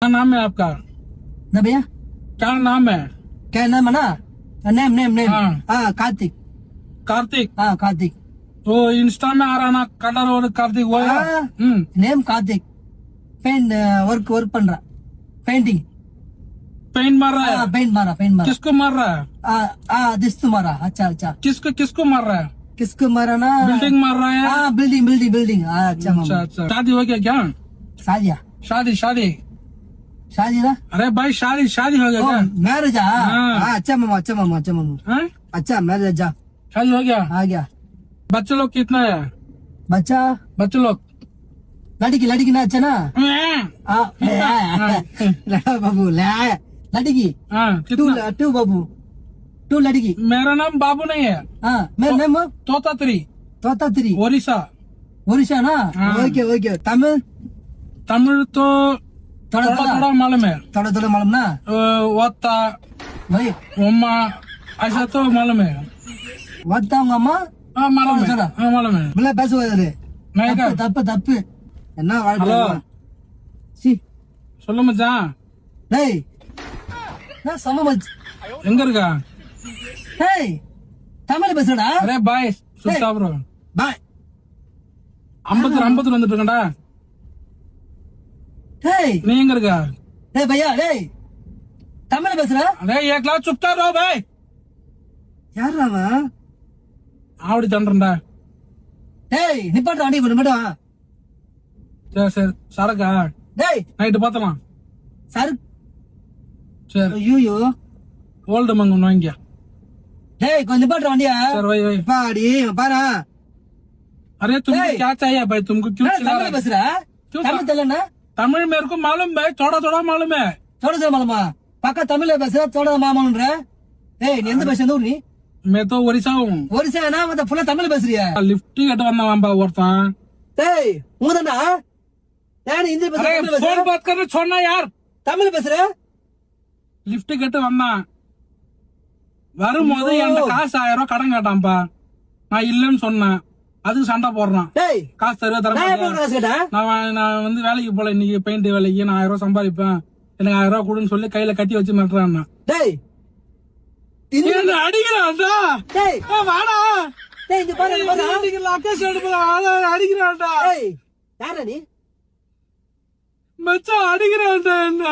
नाम है आपका? ना भैया क्या नाम है? क्या नाम है ना? नेम नेम नेम हाँ। हाँ कार्तिक। कार्तिक। हाँ कार्तिक। वो इंस्टा में आ रहा ना कलर और कार्तिक वो है? Name Kartik. Paint work work पन रहा पेंटिंग। पेंट मार रहा है? पेंट मारा पेंट मारा। किसको मार रहा है? दिस्तु मारा। अच्छा अच्छा किसको किसको मार रहा है? किसको मारा ना? बिल्डिंग मार रहा है? हाँ बिल्डिंग बिल्डिंग बिल्डिंग। अच्छा अच्छा अच्छा। शादी हो गया क्या? शादिया शादी शादी। शादी ना? अरे भाई शादी शादी हो गया क्या? मैरिज। अच्छा मामा अच्छा मामा अच्छा मामा। हाँ? अच्छा मैरिज जा शादी हो गया? आ गया। बच्चे लोग कितना है? बच्चा बच्चे लोग लड़की ना अच्छा ना? बाबू लड़की हाँ कितना? टू बाबू टू लड़की। मेरा नाम बाबू नहीं है। मेरा नाम तोतात्री तोतात्री ओडिशा। ओडिशा ना? Okay okay. तमिल तमिल तो थोड़ा थोड़ा मालूम है। थोड़ा मालूम ना? वत्ता भाई उम्मा ऐसा तो मालूम है। वत्ता उंगा अम्मा हाँ मालूम है। थोड़ा हाँ मालूम है। मुला பேசுவாரு नहीं क्या? தப்பு என்ன வாழ்க்கை? ஹலோ சி சொல்லு மச்சான். டேய் நான் சம மச் எங்க இருக்கா? டேய் தமிழ் பேசுடா. அரே பாய் சுத்தா ப்ரோ. பாய் 50 வந்துட்டு இருக்கேன்டா. டேய் நீ எங்க இருக்கா? டேய் பையா டேய் தமிழ் பேசுடா. अरे एक लाख चुपता रहो भाई. யாரா அவன்? ஆவடி தண்டறடா. டேய் நிப்பாட்டு வண்டி கொண்டு மட்டும். சரி சரி சரக்கா டேய் நைட்டு பார்த்தலாம். சரு சரி ஐயோ ஓல்டு மங்க வாங்கியா. டேய் கொஞ்சம் நிப்பாட்டு வண்டியா. सर भाई भाई பாடி பாரு. अरे तुमको क्या चाहिए भाई? तुमको क्यों चिल्ला रहे தமிழ் हो? பேசுடா. क्यों தமிழ் தெரியலனா? तमिल मेरे को मालूम भाई थोड़ा मालूम है. थोड़ा मालूमा पक्का तमिल பேசுற थोड़ा மாமான்ற. ஏய் நீ எந்த பாஷை ஊர் நீ? मैं तो ओडिशा हूँ. ஒரிசானா மத்த ஃபுல்லா தமிழ் பேசுறியா? लिफ्ट கட்ட வந்தவன்பா ஒருத்தன். டேய் உங்கதான்டா. நான் ஹிந்தி अरे பேசுறேன். फोन बात करना छोड़ना यार. தமிழ் பேசுற? லிஃப்ட் கட்டு வந்தான். வரும்போது என்கிட்ட காசு 1000 ரூபாய் கடன் கேட்டான்பா. நான் இல்லன்னு சொன்னேன். அதுக்கு சண்டை போடுறான். டேய் காசு தருவா தர நான் எப்போ காசு கேட்டா? நான் வந்து வேலைக்கு போல இன்னைக்கு பெயிண்ட் வேலைக்கு நான் 1000 ரூபாய் சம்பாதிப்பேன். எனக்கு 1000 ரூபாய் கொடுன்னு சொல்லி கையில கட்டி வச்சு மிரட்டுறான். டேய் அடிக்கிறான்டா. டேய் வாடா. டேய் இங்க பாரு அடிக்கிறான்டா. டேய் யாரா நீ? மச்சான் அடிக்கிறான்டா என்ன?